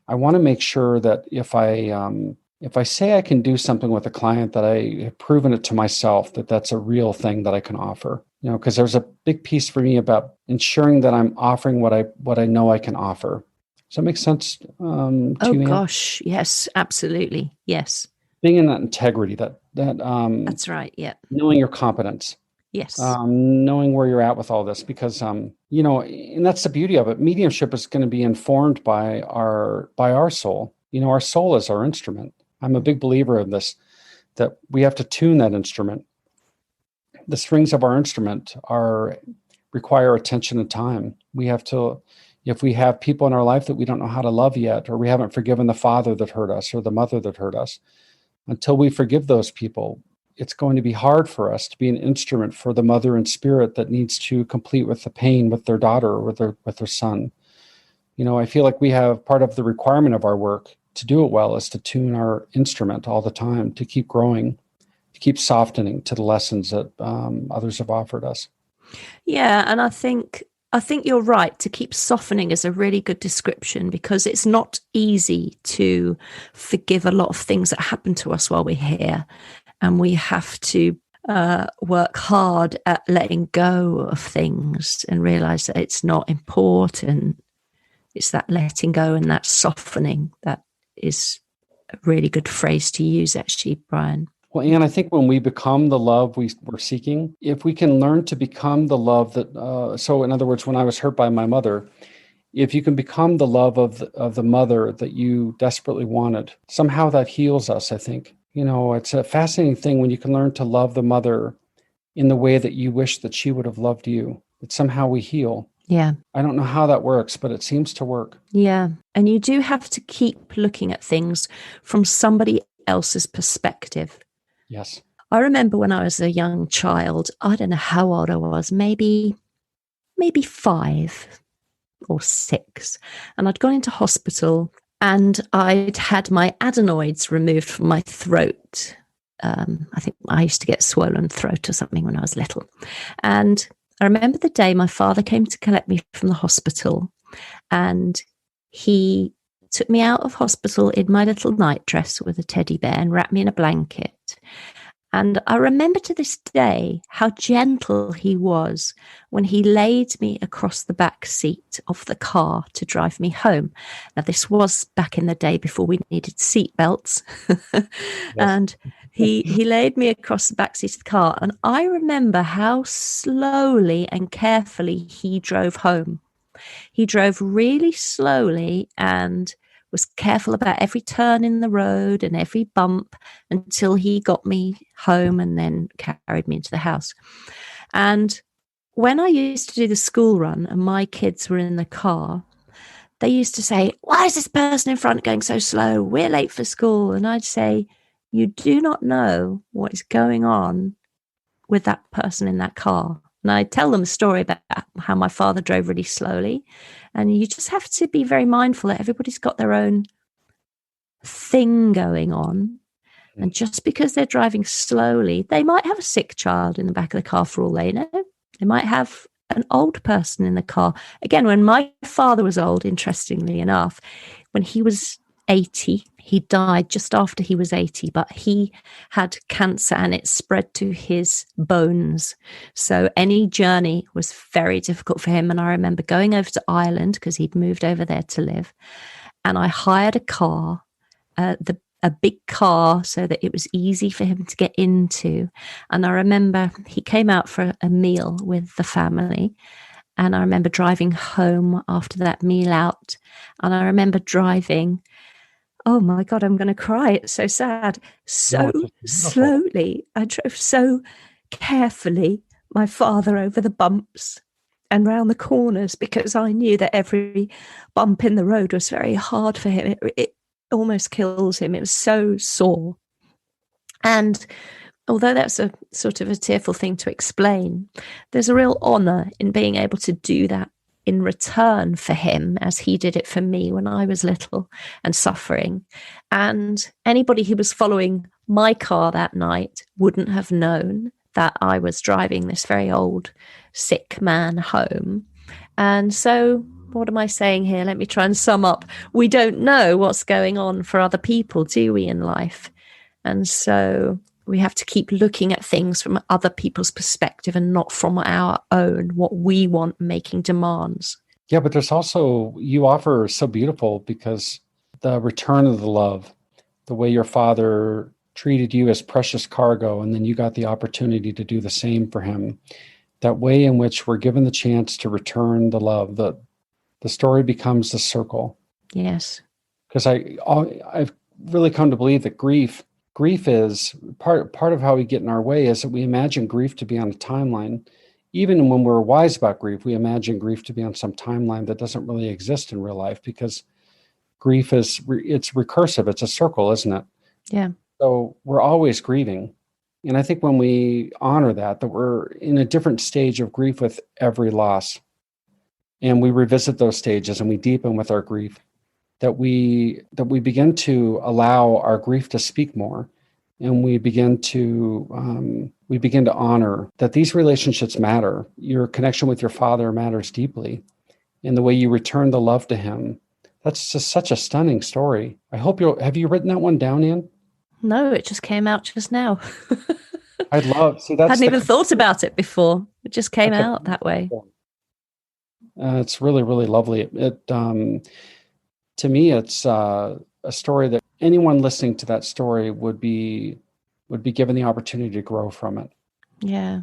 want to make sure that if I say I can do something with a client, that I have proven it to myself that that's a real thing that I can offer. Because there's a big piece for me about ensuring that I'm offering what I know I can offer. Does that make sense to you, Ann? Gosh, yes, absolutely, yes. Being in that integrity, that's right, yeah. Knowing your competence. Yes. Knowing where you're at with all this, because, and that's the beauty of it. Mediumship is going to be informed by our soul. Our soul is our instrument. I'm a big believer of this, that we have to tune that instrument. The strings of our instrument require attention and time. We have to, if we have people in our life that we don't know how to love yet, or we haven't forgiven the father that hurt us or the mother that hurt us, until we forgive those people, it's going to be hard for us to be an instrument for the mother in spirit that needs to complete with the pain with their daughter or with their son. I feel like we have part of the requirement of our work to do it well is to tune our instrument all the time, to keep growing, to keep softening to the lessons that others have offered us. Yeah, and I think you're right. To keep softening is a really good description, because it's not easy to forgive a lot of things that happen to us while we're here. And we have to work hard at letting go of things and realize that it's not important. It's that letting go and that softening that is a really good phrase to use, actually, Brian. Well, Ann, I think when we become the love we're seeking, if we can learn to become the love that, so in other words, when I was hurt by my mother, if you can become the love of the mother that you desperately wanted, somehow that heals us, I think. It's a fascinating thing when you can learn to love the mother in the way that you wish that she would have loved you, that somehow we heal. Yeah. I don't know how that works, but it seems to work. Yeah. And you do have to keep looking at things from somebody else's perspective. Yes. I remember when I was a young child, I don't know how old I was, maybe 5 or 6. And I'd gone into hospital and I'd had my adenoids removed from my throat. I think I used to get swollen throat or something when I was little. And I remember the day my father came to collect me from the hospital, and he took me out of hospital in my little nightdress with a teddy bear and wrapped me in a blanket. And I remember to this day how gentle he was when he laid me across the back seat of the car to drive me home. Now, this was back in the day before we needed seat belts. Yes. And he laid me across the back seat of the car. And I remember how slowly and carefully he drove home. He drove really slowly and was careful about every turn in the road and every bump until he got me home and then carried me into the house. And when I used to do the school run and my kids were in the car, they used to say, "Why is this person in front going so slow? We're late for school." And I'd say, "You do not know what is going on with that person in that car." And I tell them a story about how my father drove really slowly. And you just have to be very mindful that everybody's got their own thing going on. And just because they're driving slowly, they might have a sick child in the back of the car for all they know. They might have an old person in the car. Again, when my father was old, interestingly enough, when he was 80, he died just after he was 80, but he had cancer and it spread to his bones. So any journey was very difficult for him. And I remember going over to Ireland because he'd moved over there to live. And I hired a car, a big car, so that it was easy for him to get into. And I remember he came out for a meal with the family. And I remember driving home after that meal out. And I remember driving, oh my God, I'm going to cry. It's so sad. So slowly. I drove so carefully my father over the bumps and round the corners because I knew that every bump in the road was very hard for him. It almost kills him. It was so sore. And although that's a sort of a tearful thing to explain, there's a real honor in being able to do that in return for him, as he did it for me when I was little and suffering. And anybody who was following my car that night wouldn't have known that I was driving this very old, sick man home. And so what am I saying here? Let me try and sum up. We don't know what's going on for other people, do we, in life? And so we have to keep looking at things from other people's perspective and not from our own, what we want, making demands. Yeah, but there's also, you offer so beautiful because the return of the love, the way your father treated you as precious cargo, and then you got the opportunity to do the same for him. That way in which we're given the chance to return the love, the story becomes the circle. Yes. Because I've really come to believe that grief is part of how we get in our way is that we imagine grief to be on a timeline. Even when we're wise about grief, we imagine grief to be on some timeline that doesn't really exist in real life because grief it's recursive. It's a circle, isn't it? Yeah. So we're always grieving. And I think when we honor that we're in a different stage of grief with every loss, and we revisit those stages and we deepen with our grief, that we begin to allow our grief to speak more, and we begin to honor that these relationships matter. Your connection with your father matters deeply, and the way you return the love to him. That's just such a stunning story. I hope have you written that one down, Ann? No, it just came out just now. I'd love, hadn't even thought about it before. It just came out that way. It's really, really lovely. To me, it's a story that anyone listening to that story would be given the opportunity to grow from it. Yeah.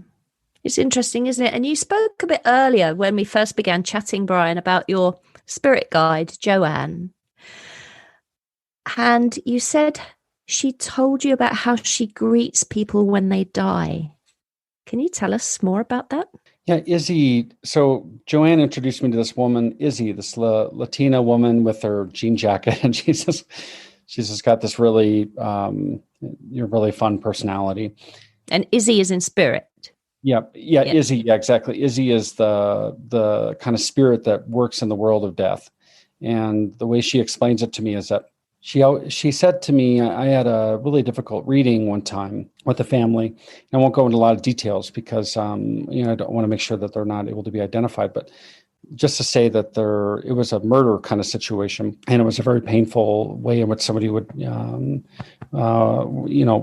It's interesting, isn't it? And you spoke a bit earlier when we first began chatting, Brian, about your spirit guide, Joanne. And you said she told you about how she greets people when they die. Can you tell us more about that? Yeah, Izzy. So Joanne introduced me to this woman, Izzy, this Latina woman with her jean jacket, and she's just got this really, really fun personality. And Izzy is in spirit. Yeah, Izzy. Yeah, exactly. Izzy is the kind of spirit that works in the world of death, and the way she explains it to me is that she said to me, I had a really difficult reading one time with the family. I won't go into a lot of details because I don't want to make sure that they're not able to be identified, but just to say that it was a murder kind of situation, and it was a very painful way in which somebody would,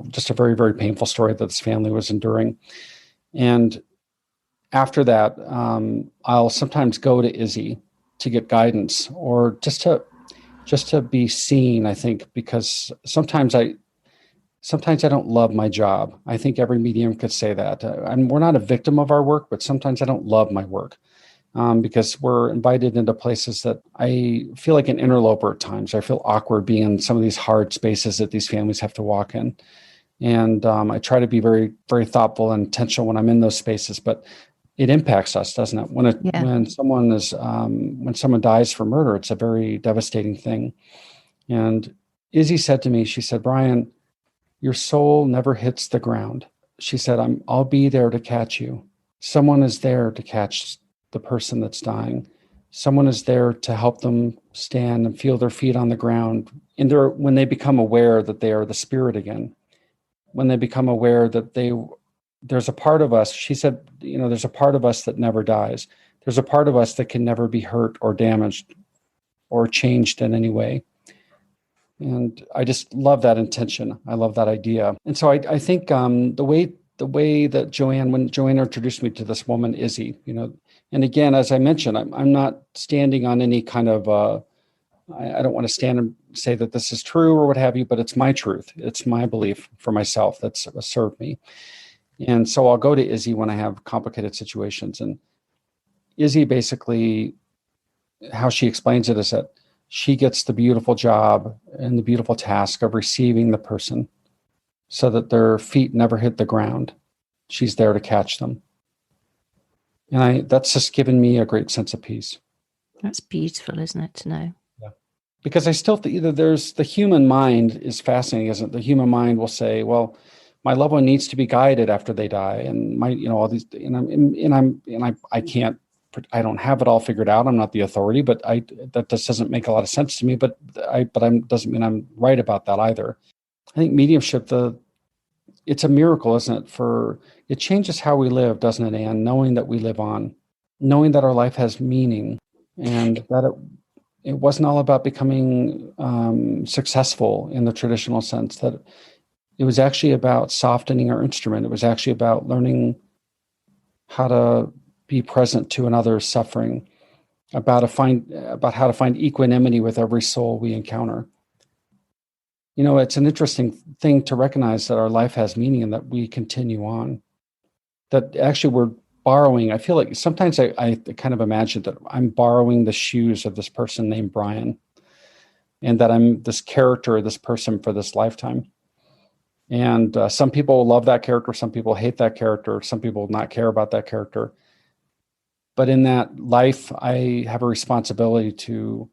just a very, very painful story that this family was enduring. And after that, I'll sometimes go to Izzy to get guidance or just to be seen, I think, because sometimes I don't love my job. I think every medium could say that. We're not a victim of our work, but sometimes I don't love my work because we're invited into places that I feel like an interloper at times. I feel awkward being in some of these hard spaces that these families have to walk in. And I try to be very, very thoughtful and intentional when I'm in those spaces, but it impacts us, doesn't it? When someone dies for murder, it's a very devastating thing. And Izzy said to me, she said, Brian, your soul never hits the ground. She said, I'll be there to catch you. Someone is there to catch the person that's dying. Someone is there to help them stand and feel their feet on the ground. And when they become aware that they are the spirit again, when they become aware that there's a part of us, she said, there's a part of us that never dies. There's a part of us that can never be hurt or damaged or changed in any way. And I just love that intention. I love that idea. And so I think the way that when Joanne introduced me to this woman, Izzy, and again, as I mentioned, I'm not standing on any kind of, I don't want to stand and say that this is true or what have you, but it's my truth. It's my belief for myself that's served me. And so I'll go to Izzy when I have complicated situations. And Izzy basically, how she explains it is that she gets the beautiful job and the beautiful task of receiving the person so that their feet never hit the ground. She's there to catch them. And that's just given me a great sense of peace. That's beautiful, isn't it, to know? Yeah. Because I still think there's the human mind is fascinating, isn't it? The human mind will say, well, my loved one needs to be guided after they die. And all these, I can't, I don't have it all figured out. I'm not the authority, but that just doesn't make a lot of sense to me. But doesn't mean I'm right about that either. I think mediumship, it's a miracle, isn't it? It changes how we live, doesn't it, Ann? Knowing that we live on, knowing that our life has meaning, and that it wasn't all about becoming successful in the traditional sense. That it was actually about softening our instrument. It was actually about learning how to be present to another's suffering, about how to find equanimity with every soul we encounter. It's an interesting thing to recognize that our life has meaning and that we continue on. That actually we're borrowing. I feel like sometimes I kind of imagine that I'm borrowing the shoes of this person named Brian, and that I'm this character, this person for this lifetime. And some people will love that character, some people hate that character, some people will not care about that character. But in that life, I have a responsibility to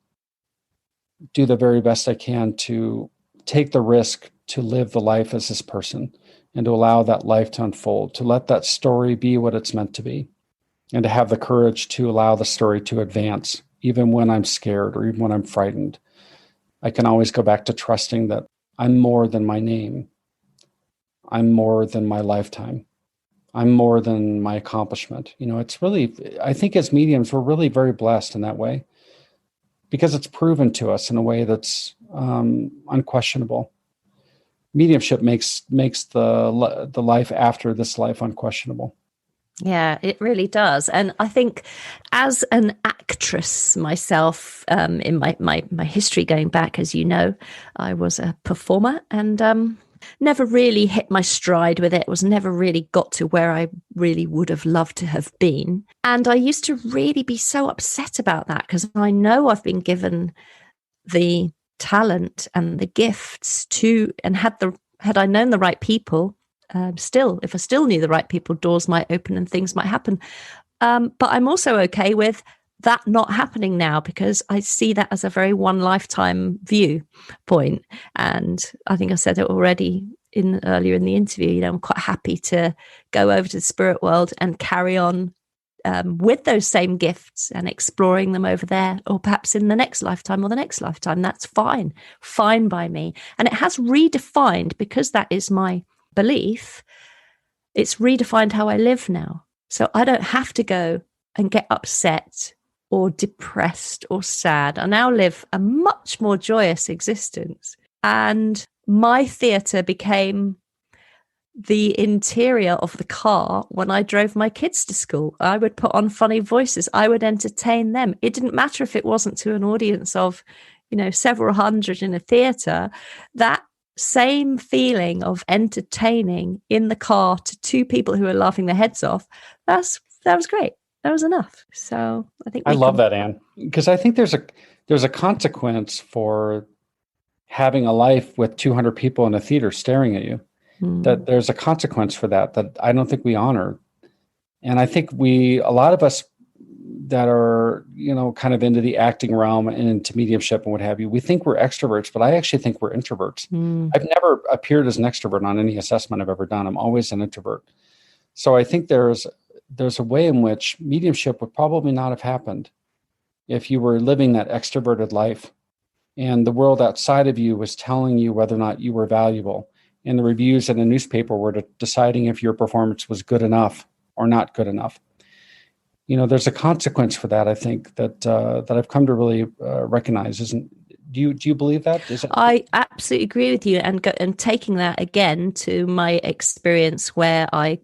do the very best I can to take the risk to live the life as this person and to allow that life to unfold, to let that story be what it's meant to be, and to have the courage to allow the story to advance, even when I'm scared or even when I'm frightened. I can always go back to trusting that I'm more than my name. I'm more than my lifetime. I'm more than my accomplishment. It's really, I think as mediums, we're really very blessed in that way because it's proven to us in a way that's unquestionable. Mediumship makes the life after this life unquestionable. Yeah, it really does. And I think as an actress myself, in my history going back, as you know, I was a performer and never really hit my stride with it, was never really got to where I really would have loved to have been. And I used to really be so upset about that because I know I've been given the talent and the gifts to, and had I known the right people, if I still knew the right people, doors might open and things might happen. But I'm also okay with that not happening now because I see that as a very one lifetime viewpoint. And I think I said it already earlier in the interview. I'm quite happy to go over to the spirit world and carry on with those same gifts and exploring them over there, or perhaps in the next lifetime or the next lifetime. That's fine by me. And it has redefined, because that is my belief, it's redefined how I live now. So I don't have to go and get upset or depressed or sad. I now live a much more joyous existence. And my theatre became the interior of the car when I drove my kids to school. I would put on funny voices. I would entertain them. It didn't matter if it wasn't to an audience of, several hundred in a theatre. That same feeling of entertaining in the car to two people who are laughing their heads off, that was great. That was enough. So I think I love that, Anne, because I think there's a consequence for having a life with 200 people in a theater staring at you. That there's a consequence for that I don't think we honor. And I think a lot of us that are, kind of into the acting realm and into mediumship and what have you, we think we're extroverts, but I actually think we're introverts. I've never appeared as an extrovert on any assessment I've ever done. I'm always an introvert. So I think there's a way in which mediumship would probably not have happened if you were living that extroverted life and the world outside of you was telling you whether or not you were valuable. And the reviews in the newspaper were deciding if your performance was good enough or not good enough. There's a consequence for that, I think, that I've come to really recognize. Do you believe that? I absolutely agree with you. And taking that again to my experience where I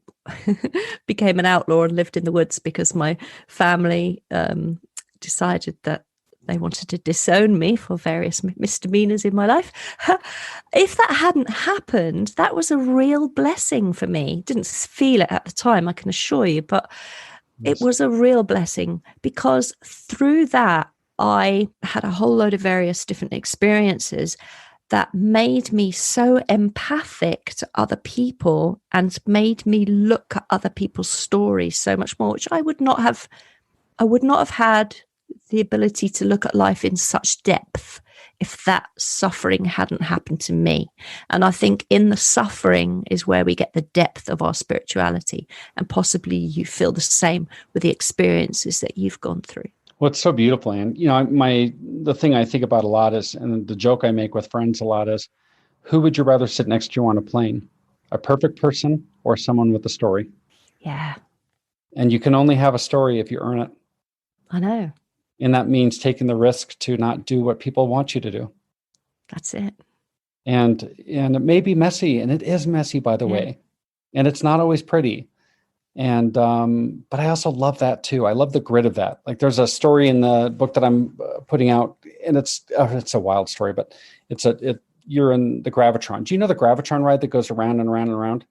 became an outlaw and lived in the woods because my family decided that they wanted to disown me for various misdemeanors in my life. If that hadn't happened, that was a real blessing for me. Didn't feel it at the time, I can assure you, but it was a real blessing because through that, I had a whole load of various different experiences that made me so empathic to other people and made me look at other people's stories so much more, which I would not have had the ability to look at life in such depth if that suffering hadn't happened to me. And I think in the suffering is where we get the depth of our spirituality, and possibly you feel the same with the experiences that you've gone through. Well, it's so beautiful. And, the thing I think about a lot is, and the joke I make with friends a lot is, who would you rather sit next to you on a plane? A perfect person or someone with a story? Yeah. And you can only have a story if you earn it. I know. And that means taking the risk to not do what people want you to do. That's it. And it may be messy, and it is messy, by the way. And it's not always pretty. And but I also love that too. I love the grit of that. Like there's a story in the book that I'm putting out, and it's a wild story, but you're in the Gravitron. Do you know the Gravitron ride that goes around and around and around?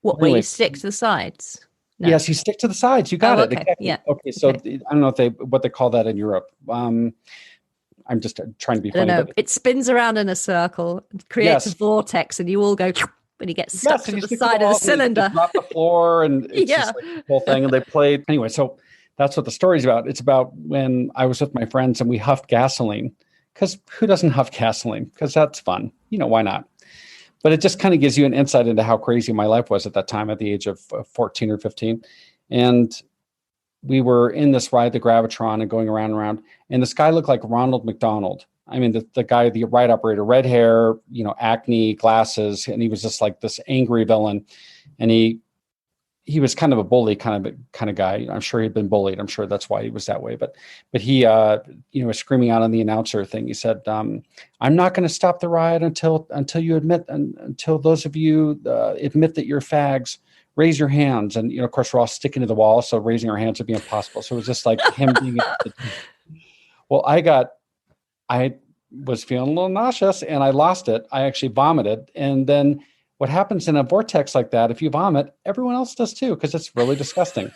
What, where you stick to the sides? No. Yes, you stick to the sides. You got it. Okay. Exactly. Yeah. Okay. So I don't know what they call that in Europe. I'm just trying to be funny. I don't know. It spins around in a circle, creates a vortex, and you all go when you get stuck to the side of the cylinder. Drop the floor, and it's just like the whole thing. And they played anyway. So that's what the story's about. It's about when I was with my friends and we huffed gasoline. Because who doesn't huff gasoline? Because that's fun. Why not? But it just kind of gives you an insight into how crazy my life was at that time at the age of 14 or 15. And we were in this ride, the Gravitron, and going around and around. And this guy looked like Ronald McDonald. I mean, the guy, the ride operator, red hair, acne, glasses. And he was just like this angry villain. And he was kind of a bully kind of guy. I'm sure he'd been bullied. I'm sure that's why he was that way. But he, was screaming out on the announcer thing. He said, "I'm not going to stop the ride until you admit, until those of you admit that you're fags, raise your hands. And, of course, we're all sticking to the wall, so raising our hands would be impossible. So it was just like him being well, I was feeling a little nauseous and I lost it. I actually vomited. And then what happens in a vortex like that, if you vomit, everyone else does too, because it's really disgusting.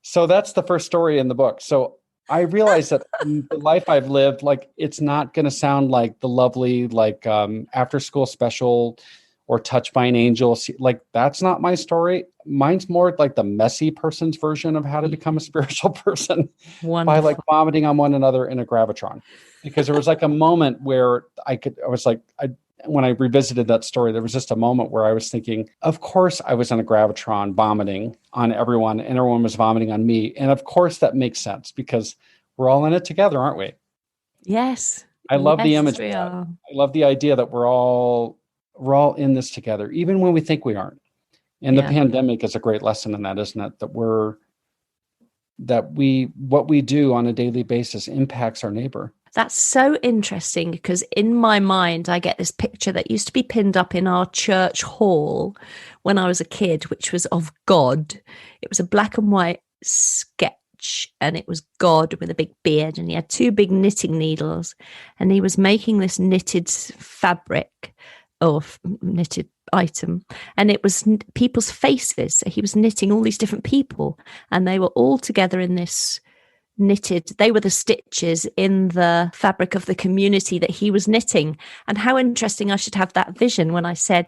So that's the first story in the book. So I realized that in the life I've lived, like, it's not going to sound like the lovely, like, after school special or Touched by an Angel. Like, that's not my story. Mine's more like the messy person's version of how to become a spiritual person. Wonderful. By like vomiting on one another in a gravitron. Because there was like a moment where when I revisited that story, there was just a moment where I was thinking, of course I was in a gravitron vomiting on everyone and everyone was vomiting on me. And of course that makes sense because we're all in it together, aren't we? Yes. I love the image. We are. I love the idea that we're all in this together, even when we think we aren't. And the pandemic is a great lesson in that, isn't it? What we do on a daily basis impacts our neighbor. That's so interesting because in my mind, I get this picture that used to be pinned up in our church hall when I was a kid, which was of God. It was a black and white sketch and it was God with a big beard and he had two big knitting needles and he was making this knitted fabric or knitted item and it was people's faces. So he was knitting all these different people and they were all together in this knitted, they were the stitches in the fabric of the community that he was knitting. And how interesting I should have that vision when I said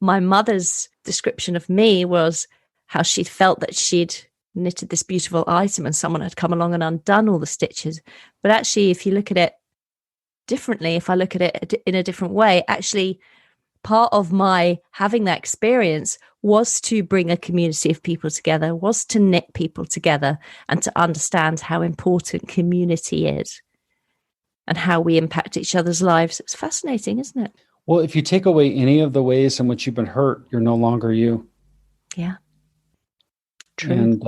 my mother's description of me was how she felt that she'd knitted this beautiful item and someone had come along and undone all the stitches. But actually, if you look at it differently, if I look at it in a different way, actually part of my having that experience was to bring a community of people together, was to knit people together and to understand how important community is and how we impact each other's lives. It's fascinating, isn't it? Well, if you take away any of the ways in which you've been hurt, you're no longer you. Yeah. True. And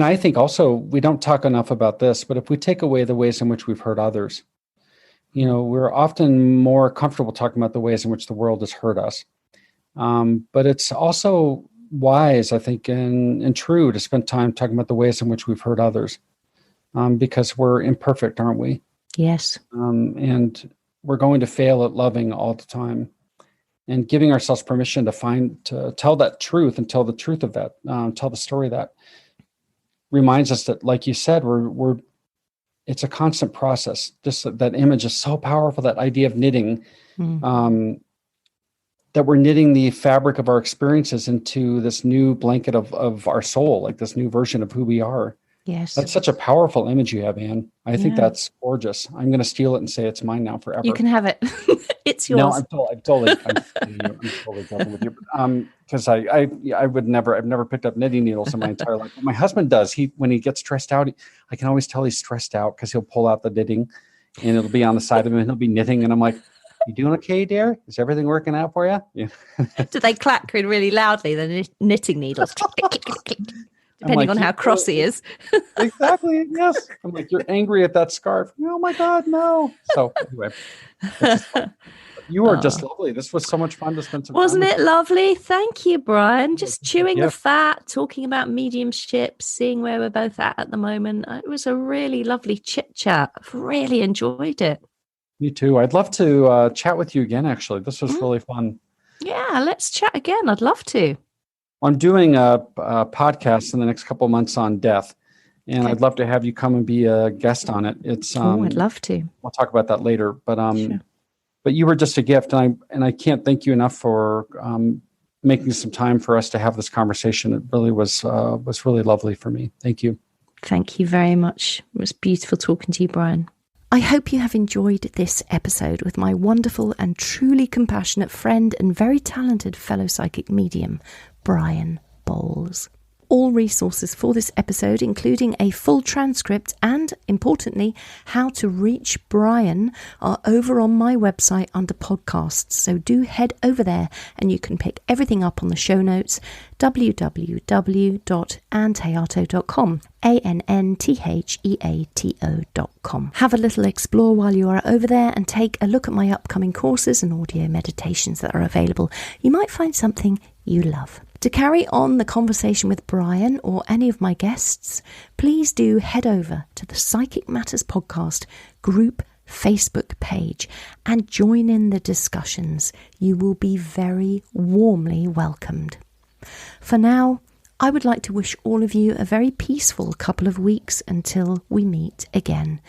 I think also we don't talk enough about this, but if we take away the ways in which we've hurt others, we're often more comfortable talking about the ways in which the world has hurt us. But it's also wise, I think, and true to spend time talking about the ways in which we've hurt others, because we're imperfect, aren't we? Yes. And we're going to fail at loving all the time, and giving ourselves permission to tell that truth and tell the truth of that, tell the story of that reminds us that, like you said, it's a constant process. Just that image is so powerful. That idea of knitting. That we're knitting the fabric of our experiences into this new blanket of our soul, like this new version of who we are. Yes. That's such a powerful image you have, Ann. I think that's gorgeous. I'm going to steal it and say it's mine now forever. You can have it. It's yours. No, I'm totally joking with you. Because I've never picked up knitting needles in my entire life. But my husband does. When he gets stressed out, I can always tell he's stressed out because he'll pull out the knitting and it'll be on the side of him and he'll be knitting. And I'm like, you doing okay, dear? Is everything working out for you? Yeah. Do they clack really loudly, the knitting needles? Depending on how cross he is. Exactly, yes. I'm like, you're angry at that scarf. Oh my God, no. So anyway, you are just lovely. This was so much fun to spend some time. Wasn't it lovely? Thank you, Brian. Just chewing the fat, talking about mediumship, seeing where we're both at the moment. It was a really lovely chit chat. I've really enjoyed it. Me too. I'd love to chat with you again, actually. This was really fun. Yeah, let's chat again. I'd love to. I'm doing a podcast in the next couple of months on death, and I'd love to have you come and be a guest on it. I'd love to. We'll talk about that later. But sure. But you were just a gift, and I can't thank you enough for making some time for us to have this conversation. It really was really lovely for me. Thank you. Thank you very much. It was beautiful talking to you, Brian. I hope you have enjoyed this episode with my wonderful and truly compassionate friend and very talented fellow psychic medium, Brian Bowles. All resources for this episode, including a full transcript and, importantly, how to reach Brian, are over on my website under podcasts. So do head over there and you can pick everything up on the show notes, www.anntheato.com, ANNTHEATO.com. Have a little explore while you are over there and take a look at my upcoming courses and audio meditations that are available. You might find something you love. To carry on the conversation with Brian or any of my guests, please do head over to the Psychic Matters Podcast group Facebook page and join in the discussions. You will be very warmly welcomed. For now, I would like to wish all of you a very peaceful couple of weeks until we meet again.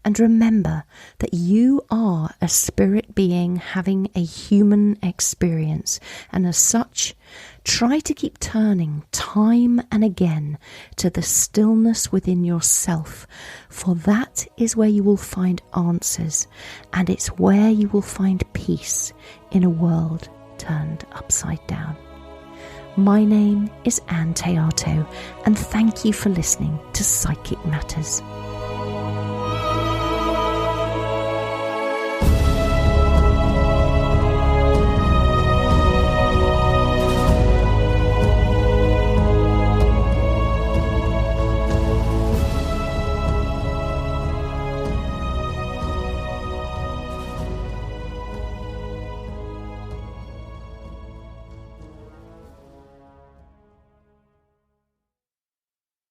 And remember that you are a spirit being having a human experience, and as such, try to keep turning time and again to the stillness within yourself, for that is where you will find answers, and it's where you will find peace in a world turned upside down. My name is Ann Théato, and thank you for listening to Psychic Matters.